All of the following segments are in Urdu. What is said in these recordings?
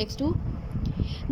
X2।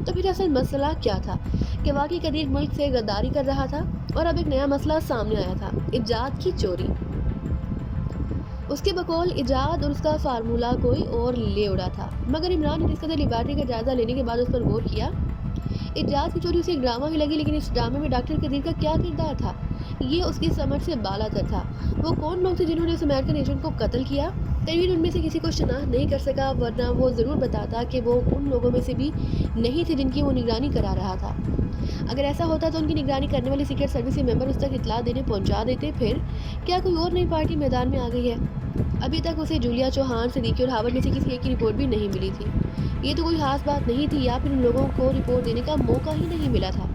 تو پھر اصل مسئلہ کیا تھا کہ واقعی قدیر ملک سے غداری کر رہا تھا اور اب ایک نیا مسئلہ سامنے آیا تھا، ایجاد کی چوری۔ اس کے بقول ایجاد اور اس کا فارمولہ کوئی اور لے اڑا تھا، مگر عمران نے جس قدر لیبارٹری کا جائزہ لینے کے بعد اس پر غور کیا، ایجاد کی چوری اسے ایک ڈرامہ ہی لگی، لیکن اس ڈرامے میں ڈاکٹر قدیر کا کیا کردار تھا یہ اس کی سمجھ سے بالا تر تھا۔ وہ کون لوگ تھے جنہوں نے اس امریکن ایجنٹ کو قتل کیا؟ تنویر ان میں سے کسی کو شناخت نہیں کر سکا، ورنہ وہ ضرور بتاتا کہ وہ ان لوگوں میں سے بھی نہیں تھے جن کی وہ نگرانی کرا رہا تھا۔ اگر ایسا ہوتا تو ان کی نگرانی کرنے والے سیکرٹ سروس کے ممبر اس تک اطلاع دینے پہنچا دیتے۔ پھر کیا کوئی اور نئی پارٹی میدان میں آ گئی ہے؟ ابھی تک اسے جولیا چوہان، صدیقی اور ہاورڈ میں سے کسی ایک کی رپورٹ بھی نہیں ملی تھی۔ یہ تو کوئی خاص بات نہیں تھی، یا پھر ان لوگوں کو رپورٹ دینے کا موقع ہی نہیں ملا تھا۔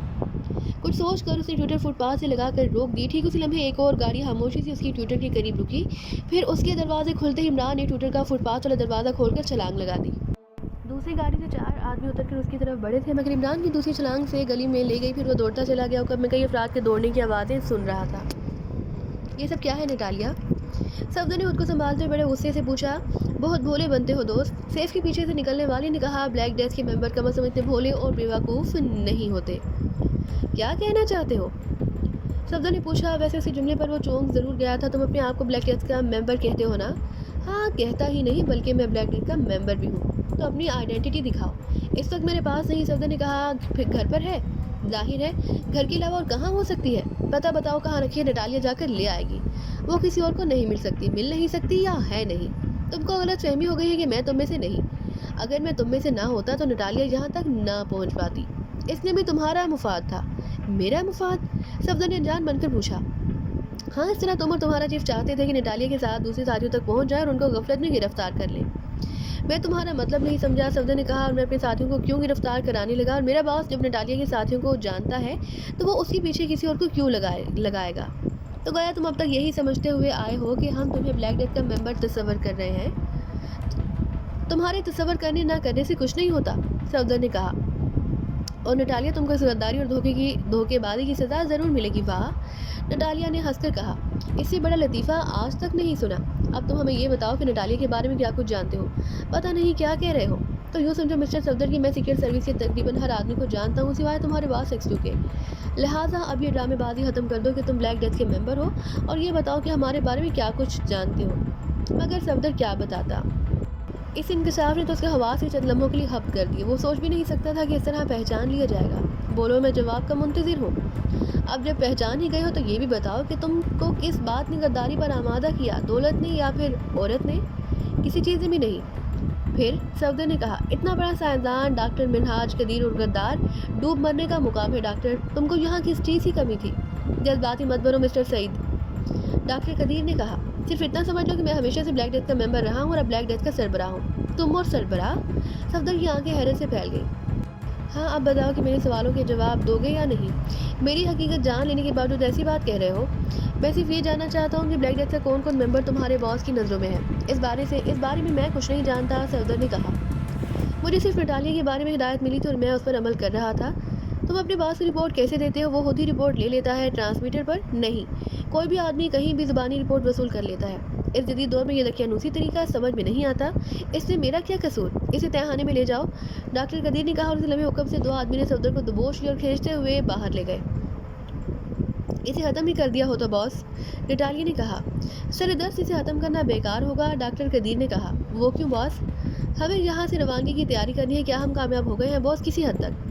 کچھ سوچ کر اس نے ٹویٹر فٹ پاتھ سے لگا کر روک دی۔ ٹھیک اسی لمحے ایک اور گاڑی خاموشی سے اس کی ٹویٹر کے قریب رکی، پھر اس کے دروازے کھلتے ہی عمران نے ٹویٹر کا فٹ پاتھ والا دروازہ کھول کر چھلانگ لگا دی۔ دوسری گاڑی سے 4 آدمی اتر کر اس کی طرف بڑھے تھے، مگر عمران کی دوسری چھلانگ سے گلی میں لے گئی۔ پھر وہ دوڑتا چلا گیا اور کب میں کئی افراد کے دوڑنے کی آوازیں سن رہا تھا۔ یہ سب کیا ہے نٹالیا؟ صفدر نے خود کو سنبھالتے ہوئے بڑے غصے سے پوچھا۔ بہت بھولے بنتے ہو دوست، سیف کے پیچھے سے نکلنے والی نے کہا۔ بلیک ڈیتھ کے ممبر کم از کم اتنے بھولے اور بیوقوف نہیں ہوتے۔ کیا کہنا چاہتے ہو؟ صفدر نے پوچھا۔ ویسے اسی جملے پر وہ چونک ضرور گیا تھا۔ تم اپنے آپ کو بلیک ڈیتھ کا ممبر کہتے ہو نا؟ ہاں، کہتا ہی نہیں بلکہ میں بلیک ڈیتھ کا ممبر بھی ہوں۔ تو اپنی آئیڈینٹی دکھاؤ۔ اس وقت میرے پاس نہیں، صفدر نے کہا۔ پھر گھر پر ہے؟ ظاہر ہے، گھر کے علاوہ اور کہاں ہو سکتی ہے؟ پتہ بتاؤ کہاں رکھی ہے، نٹالیا جا کر لے آئے گی۔ وہ کسی اور کو نہیں مل سکتی، مل نہیں سکتی یا ہے نہیں؟ تم کو غلط فہمی ہو گئی ہے کہ میں تم میں سے نہیں۔ اگر میں تم میں سے نہ ہوتا تو نٹالیا یہاں تک نہ پہنچ پاتی۔ اس میں بھی تمہارا مفاد تھا۔ میرا مفاد؟ صفدر نے انجان بن کر پوچھا۔ ہاں، اس طرح تم اور تمہارا چیف چاہتے تھے کہ نٹالیا کے ساتھ دوسرے ساتھیوں تک پہنچ جائے اور ان کو غفلت میں گرفتار کر لیں۔ میں تمہارا مطلب نہیں سمجھا، صفدر نے کہا، اور میں اپنے ساتھیوں کو کیوں گرفتار کرانے لگا؟ اور میرا باس جب نٹالیا کے ساتھیوں کو جانتا ہے تو وہ اس کے پیچھے کسی اور کو کیوں لگائے گا؟ تو گویا تم اب تک یہی سمجھتے ہوئے آئے ہو کہ ہم تمہیں بلیک ڈیتھ کا ممبر تصور کر رہے ہیں۔ تمہارے تصور کرنے نہ کرنے سے کچھ نہیں ہوتا، صفدر نے کہا، اور نٹالیا تم کو اس غداری اور دھوکے بازی کی سزا ضرور ملے گی۔ واہ، نٹالیا نے ہنس کر کہا، اس سے بڑا لطیفہ آج تک نہیں سنا۔ اب تم ہمیں یہ بتاؤ کہ نٹالیا کے بارے میں کیا کچھ جانتے ہو؟ پتہ نہیں کیا کہہ رہے ہو؟ تو یوں سمجھو مسٹر صفدر کہ میں سیکرٹ سروس کے تقریباً ہر آدمی کو جانتا ہوں سوائے تمہارے باس ایکس2 کے۔ لہٰذا اب یہ ڈرامے بازی ختم کر دو کہ تم بلیک ڈیتھ کے ممبر ہو، اور یہ بتاؤ کہ ہمارے بارے میں کیا کچھ جانتے ہو۔ مگر صفدر کیا بتاتا؟ اس انکشاف نے تو اس کے حواس سے چند لمحوں کے لیے ہبت کر دیے۔ وہ سوچ بھی نہیں سکتا تھا کہ اس طرح پہچان لیا جائے گا۔ بولو، میں جواب کا منتظر ہوں۔ اب جب پہچان ہی گئے ہو تو یہ بھی بتاؤ کہ تم کو کس بات نے غداری پر آمادہ کیا؟ دولت نے یا پھر عورت نے؟ کسی چیز نے بھی نہیں۔ پھر صفدر نے کہا، اتنا بڑا سائنسدان ڈاکٹر منہاج قدیر اور غدار، ڈوب مرنے کا مقام ہے ڈاکٹر۔ تم کو یہاں کس چیز کی کمی تھی؟ جذباتی مت بنو مسٹر سعید، ڈاکٹر قدیر نے کہا۔ صرف اتنا سمجھ لو کہ میں ہمیشہ سے بلیک ڈیتھ کا ممبر رہا ہوں اور اب بلیک ڈیتھ کا سربراہ ہوں۔ تم اور سربراہ؟ صفدر کی آنکھیں حیرت سے پھیل گئیں۔ ہاں، اب بتاؤ کہ میرے سوالوں کے جواب دو گے یا نہیں؟ میری حقیقت جان لینے کے باوجود ایسی بات کہہ رہے ہو؟ میں صرف یہ جاننا چاہتا ہوں کہ بلیک ڈیتھ کا کون کون ممبر تمہارے باس کی نظروں میں ہے۔ اس بارے میں میں کچھ نہیں جانتا، صفدر نے کہا۔ مجھے صرف نٹالیا کے بارے میں ہدایت ملی تھی اور میں اس پر عمل کر رہا تھا۔ تم اپنے باس کی رپورٹ کیسے دیتے ہو؟ وہ خود ہی رپورٹ لے لیتا ہے ٹرانسمیٹر پر؟ نہیں، کوئی بھی آدمی کہیں بھی زبانی رپورٹ وصول کر لیتا ہے۔ اس جدید دور میں یہ دقیانوسی طریقہ سمجھ میں نہیں آتا۔ اس میں میرا کیا قصور؟ اسے تہخانے میں لے جاؤ، ڈاکٹر قدیر نے کہا، اور اس لمحے حکم سے 2 آدمی نے صفدر کو دبوچ لیا اور کھینچتے ہوئے باہر لے گئے۔ اسے ختم ہی کر دیا ہوتا باس، نٹالیا نے کہا۔ سر دست اسے ختم کرنا بیکار ہوگا، ڈاکٹر قدیر نے کہا۔ وہ کیوں باس؟ ہمیں یہاں سے روانگی کی تیاری کرنی ہے۔ کیا ہم کامیاب ہو گئے ہیں باس؟ کسی حد تک۔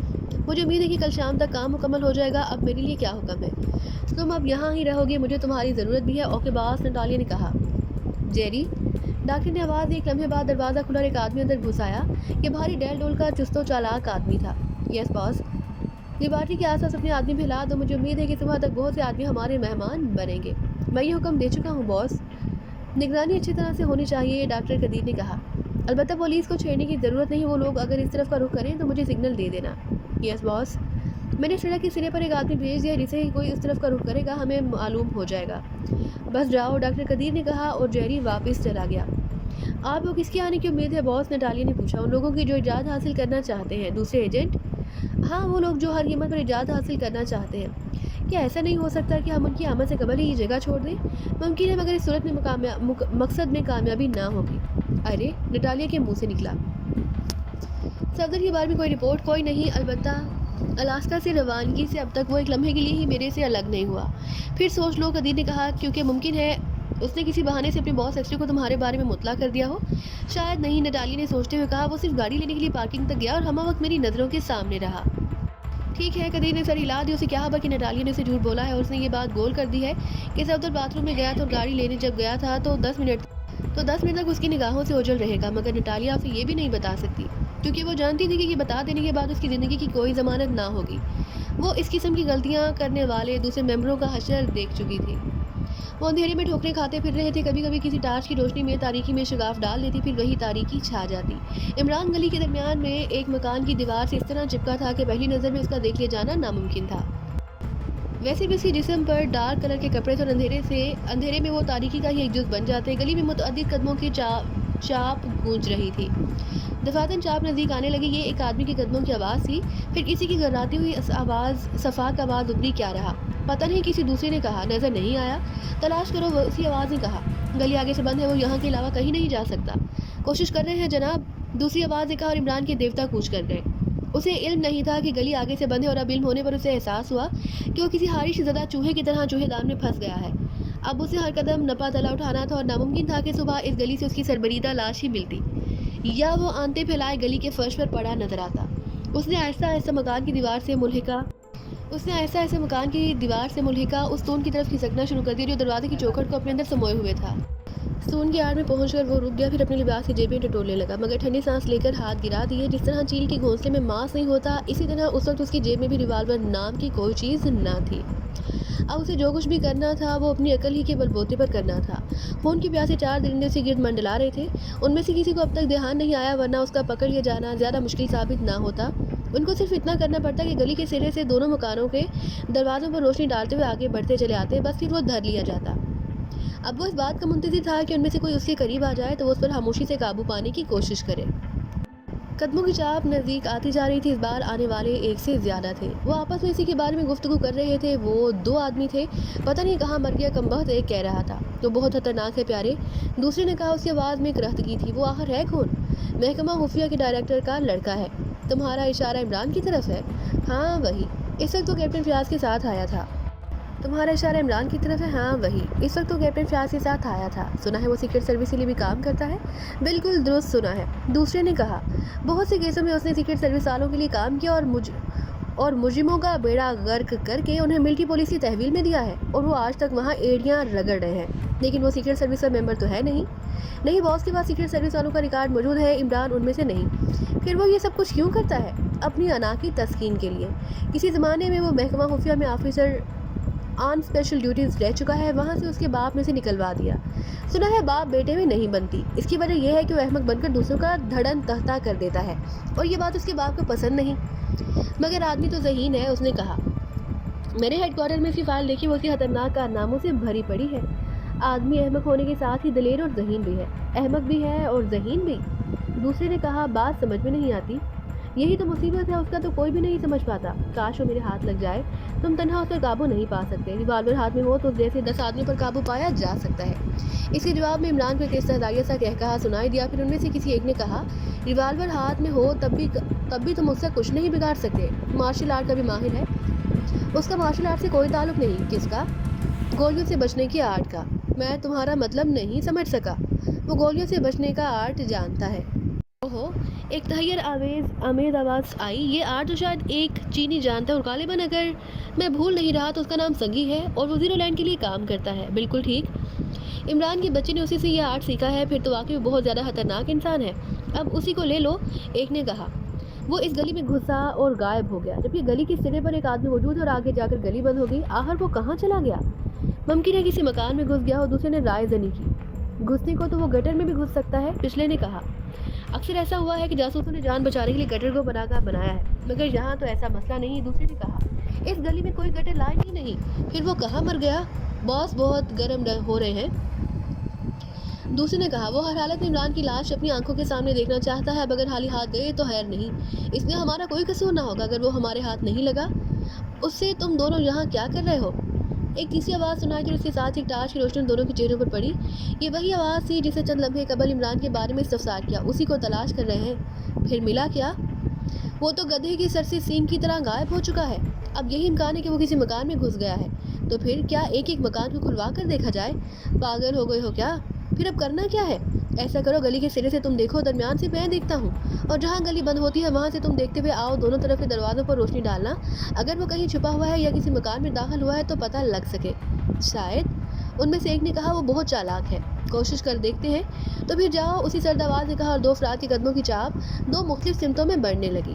مجھے امید ہے کہ کل شام تک کام مکمل ہو جائے گا۔ اب میرے لیے کیا حکم ہے؟ تم اب یہاں ہی رہو گے، مجھے تمہاری ضرورت بھی ہے۔ اوکے باس، نٹالیا نے کہا۔ جیری، ڈاکٹر نے آواز دی۔ ایک لمحے بعد دروازہ کھلا اور ایک آدمی اندر گھس آیا۔ یہ بھاری ڈیل ڈول کا چست و چالاک آدمی تھا۔ یس باس۔ لیبارٹری کے آس پاس اپنے آدمی پھیلا دو، مجھے امید ہے کہ صبح تک بہت سے آدمی ہمارے مہمان بنیں گے۔ میں یہ حکم دے چکا ہوں باس۔ نگرانی اچھی طرح سے ہونی چاہیے، ڈاکٹر قدیر نے کہا۔ البتہ پولیس کو چھیڑنے کی ضرورت نہیں، وہ لوگ اگر اس طرف کا رخ کریں تو مجھے سگنل دے دینا۔ یس باس۔ میں نے سڑک کے سرے پر ایک آدمی بھیج دیا، جسے ہی کوئی اس طرف کا رخ کرے گا ہمیں معلوم ہو جائے گا۔ بس جاؤ، ڈاکٹر قدیر نے کہا، اور جیری واپس چلا گیا۔ آپ کو کس کے آنے کی امید ہے باس؟ نٹالیا نے پوچھا۔ ان لوگوں کی جو ایجاد حاصل کرنا چاہتے ہیں۔ دوسرے ایجنٹ؟ ہاں، وہ لوگ جو ہر قیمت پر ایجاد حاصل کرنا چاہتے ہیں۔ کیا ایسا نہیں ہو سکتا کہ ہم ان کی آمد سے قبل ہی یہ جگہ چھوڑ دیں؟ ممکن ہے، مگر اس صورت میں مقصد میں کامیابی نہ ہوگی۔ ارے، نٹالیا کے منہ سے نکلا۔ صفدر کے بارے میں کوئی رپورٹ کوئی نہیں، البتہ الاسکا سے روانگی سے اب تک وہ ایک لمحے کے لیے ہی میرے سے الگ نہیں ہوا۔ پھر سوچ لو، قدیر نے کہا، کیونکہ ممکن ہے اس نے کسی بہانے سے اپنے باس ایکسٹری کو تمہارے بارے میں مطلع کر دیا ہو۔ شاید نہیں، نٹالی نے سوچتے ہوئے کہا، وہ صرف گاڑی لینے کے لیے پارکنگ تک گیا اور ہمہ وقت میری نظروں کے سامنے رہا۔ ٹھیک ہے، قدیر نے سر ہلا دی۔ اسے کیا خبر کہ نٹالیہ نے اسے جھوٹ بولا ہے اور اس نے یہ بات گول کر دی ہے کہ صفدر باتھ روم میں گیا تھا اور گاڑی لینے جب گیا تھا تو 10 منٹ تک اس کی نگاہوں سے اوجھل رہے گا، مگر نٹالیہ اسے یہ بھی نہیں بتا سکتی کیونکہ وہ جانتی تھی کہ یہ بتا دینے کے بعد اس کی زندگی کی کوئی ضمانت نہ ہوگی۔ وہ اس قسم کی غلطیاں کرنے والے دوسرے ممبروں کا حشر دیکھ چکی تھی۔ وہ اندھیرے میں ٹھوکریں کھاتے پھر رہے تھے، کبھی کبھی کسی ٹارچ کی روشنی میں تاریکی میں شگاف ڈال دیتی، پھر وہی تاریکی چھا جاتی۔ عمران گلی کے درمیان میں ایک مکان کی دیوار سے اس طرح چپکا تھا کہ پہلی نظر میں اس کا دیکھ لیا جانا ناممکن تھا۔ ویسے بھی اس کے جسم پر ڈارک کلر کے کپڑے تھے اور اندھیرے میں وہ تاریکی کا ہی ایک جز بن جاتے۔ گلی میں متعدد قدموں کی چاپ گونج رہی تھی۔ دفعتاً چاپ نزدیک آنے لگی۔ یہ ایک آدمی کے قدموں کی آواز تھی، پھر کسی کی گھراتی ہوئی صفاق آواز ابھری۔ کیا رہا؟ پتہ نہیں، کسی دوسرے نے کہا۔ نظر نہیں آیا؟ تلاش کرو، اسی آواز نے کہا۔ گلی آگے سے بند ہے، وہ یہاں کے علاوہ کہیں نہیں جا سکتا۔ کوشش کر رہے ہیں جناب، دوسری آواز نے کہا، اور عمران کے دیوتا کوچ کر گئے۔ اسے علم نہیں تھا کہ گلی آگے سے بند ہے، اور اب علم ہونے پر اسے احساس ہوا کہ وہ کسی خارش زدہ چوہے کی طرح چوہے دان میں پھنس گیا ہے۔ اب اسے ہر قدم نپا تلا اٹھانا تھا اور ناممکن تھا کہ صبح اس گلی سے اس کی سربریدہ لاش ہی ملتی یا وہ آنتے پھیلائے گلی کے فرش پر پڑا نظر آتا۔ اس نے آہستہ آہستہ مکان کی دیوار سے ملحقہ اس ستون کی طرف کھسکنا شروع کر دیا جو دروازے کی چوکھٹ کو اپنے اندر سموئے ہوئے تھا۔ ستون کی آڑ میں پہنچ کر وہ رک گیا، پھر اپنے لباس کی جیبیں ٹٹولنے لگا، مگر ٹھنڈی سانس لے کر ہاتھ گرا دیے۔ جس طرح چیل کے گھونسلے میں ماس نہیں ہوتا، اسی طرح اس وقت اس کی جیب میں بھی ریوالور نام کی کوئی چیز نہ تھی۔ اب اسے جو کچھ بھی کرنا تھا وہ اپنی عقل ہی کے بل بوتے پر کرنا تھا۔ خون کی پیاسے 4 درندے اسے گرد منڈلا رہے تھے، ان میں سے کسی کو اب تک دھیان نہیں آیا، ورنہ اس کا پکڑ لیا جانا زیادہ مشکل ثابت نہ ہوتا۔ ان کو صرف اتنا کرنا پڑتا کہ گلی کے سرے سے دونوں مکانوں کے دروازوں پر روشنی ڈالتے ہوئے آگے بڑھتے چلے آتے، بس پھر وہ دھر لیا جاتا۔ اب وہ اس بات کا منتظر تھا کہ ان میں سے کوئی اس کے قریب آ جائے تو وہ اس پر خاموشی سے قابو پانے کی کوشش کرے۔ قدموں کی چاپ نزدیک آتی جا رہی تھی، اس بار آنے والے ایک سے زیادہ تھے۔ وہ آپس میں اسی کے بارے میں گفتگو کر رہے تھے۔ وہ 2 آدمی تھے، پتہ نہیں کہاں مر گیا کمبخت، ایک کہہ رہا تھا، تو بہت خطرناک ہے پیارے، دوسرے نے کہا۔ اس کی آواز میں کرختگی تھی۔ وہ آخر ہے کون؟ محکمہ خفیہ کے ڈائریکٹر کا لڑکا ہے۔ تمہارا اشارہ عمران کی طرف ہے؟ ہاں وہی، اس وقت وہ کیپٹن فیاض کے ساتھ آیا تھا۔ تمہارا اشارہ عمران کی طرف ہے؟ ہاں وہی، اس وقت وہ کیپٹن فیاض کے ساتھ آیا تھا۔ سنا ہے وہ سیکرٹ سروس کے لیے بھی کام کرتا ہے؟ بالکل درست سنا ہے، دوسرے نے کہا۔ بہت سے کیسوں میں اس نے سیکرٹ سروس والوں کے لیے کام کیا اور مجرموں کا بیڑا غرق کر کے انہیں ملٹری پولیس کی تحویل میں دیا ہے، اور وہ آج تک وہاں ایڑیاں رگڑ رہے ہیں۔ لیکن وہ سیکرٹ سروس کا ممبر تو ہے نہیں باس کے پاس سیکرٹ سروس والوں کا ریکارڈ موجود ہے، عمران ان میں سے نہیں۔ پھر وہ یہ سب کچھ کیوں کرتا ہے؟ اپنی انا کی تسکین کے لیے۔ کسی زمانے میں وہ محکمہ خفیہ میں آفیسر آن اسپیشل ڈیوٹیز رہ چکا ہے، وہاں سے اس کے باپ نے اسے نکلوا دیا۔ سنا ہے باپ بیٹے میں نہیں بنتی، اس کی وجہ یہ ہے کہ وہ احمق بن کر دوسروں کا دھڑن تہتا کر دیتا ہے، اور یہ بات اس کے باپ کو پسند نہیں۔ مگر آدمی تو ذہین ہے، اس نے کہا۔ میں نے ہیڈ کوارٹر میں اس کی فائل دیکھی، وہ اس کی خطرناک کارناموں سے بھری پڑی ہے۔ آدمی احمق ہونے کے ساتھ ہی دلیر اور ذہین بھی ہے۔ احمق بھی ہے اور ذہین بھی، دوسرے نے کہا۔ بات سمجھ میں نہیں آتی۔ یہی تو مصیبت ہے، اس کا تو کوئی بھی نہیں سمجھ پاتا۔ کاش وہ میرے ہاتھ لگ جائے، تم تنہا اس پر قابو نہیں پا سکتے، ریوالور ہاتھ میں ہو تو جیسے 10 آدمیوں پر قابو پایا جا سکتا ہے۔ اس کے جواب میں عمران کو ایک استہزائیہ سا کہا سنائی دیا، پھر ان میں سے کسی ایک نے کہا، ریوالور ہاتھ میں ہو تب بھی تم اس سے کچھ نہیں بگاڑ سکتے۔ مارشل آرٹ کا بھی ماہر ہے۔ اس کا مارشل آرٹ سے کوئی تعلق نہیں۔ کس کا؟ گولیوں سے بچنے کی آرٹ کا۔ میں تمہارا مطلب نہیں سمجھ سکا۔ وہ گولیوں سے بچنے کا آرٹ جانتا ہے۔ اوہو، ایک تحیر آمیز آواز آئی۔ یہ آرٹ تو شاید ایک چینی جانتا ہے، اور غالباً اگر میں بھول نہیں رہا تو اس کا نام سنگی ہے، اور وہ زیرو لینڈ کے لیے کام کرتا ہے۔ بالکل ٹھیک، عمران کے بچے نے اسی سے یہ آرٹ سیکھا ہے، پھر تو واقعی بہت زیادہ خطرناک انسان ہے۔ اب اسی کو لے لو، ایک نے کہا۔ وہ اس گلی میں گھسا اور غائب ہو گیا، جبکہ گلی کے سرے پر ایک آدمی موجود ہے اور آگے جا کر گلی بند ہو گئی۔ آخر وہ کہاں چلا گیا؟ ممکن ہے کسی مکان میں گھس گیا ہو، دوسرے نے رائے زنی کی۔ گھسنے کو تو وہ گٹر میں بھی گھس سکتا ہے، پچھلے نے کہا۔ اکثر ایسا ہوا ہے کہ جاسوسوں نے جان بچانے کے لیے گٹر کو بنایا ہے، مگر یہاں تو ایسا مسئلہ نہیں، دوسرے نے کہا۔ اس گلی میں کوئی گٹر لائن ہی نہیں، پھر وہ کہاں مر گیا؟ باس بہت گرم ہو رہے ہیں، دوسرے نے کہا۔ وہ ہر حالت میں عمران کی لاش اپنی آنکھوں کے سامنے دیکھنا چاہتا ہے، اب اگر حالی ہاتھ گئے تو خیر نہیں، اس میں ہمارا کوئی قصور نہ ہوگا۔ اگر وہ ہمارے ہاتھ نہیں لگا، اس سے تم دونوں یہاں کیا کر رہے ہو؟ ایک تیسری آواز سنائی اور اس کے ساتھ ایک ٹارچ کی روشنی دونوں کے چہروں پر پڑی۔ یہ وہی آواز تھی جسے چند لمحے قبل عمران کے بارے میں استفسار کیا۔ اسی کو تلاش کر رہے ہیں؟ پھر ملا کیا؟ وہ تو گدھے کی سر سے سینگ کی طرح غائب ہو چکا ہے۔ اب یہی امکان ہے کہ وہ کسی مکان میں گھس گیا ہے۔ تو پھر کیا ایک ایک مکان کو کھلوا کر دیکھا جائے؟ پاگل ہو گئے ہو کیا؟ پھر اب کرنا کیا ہے؟ ایسا کرو، گلی کے سرے سے تم دیکھو، درمیان سے میں دیکھتا ہوں، اور جہاں گلی بند ہوتی ہے وہاں سے تم دیکھتے ہوئے آؤ۔ دونوں طرف کے دروازوں پر روشنی ڈالنا، اگر وہ کہیں چھپا ہوا ہے یا کسی مکان میں داخل ہوا ہے تو پتہ لگ سکے۔ شاید، ان میں سے ایک نے کہا، وہ بہت چالاک ہے، کوشش کر دیکھتے ہیں۔ تو پھر جاؤ، اسی سرد آواز نے کہا، اور دو افراد کے قدموں کی چاپ دو مختلف سمتوں میں بڑھنے لگی۔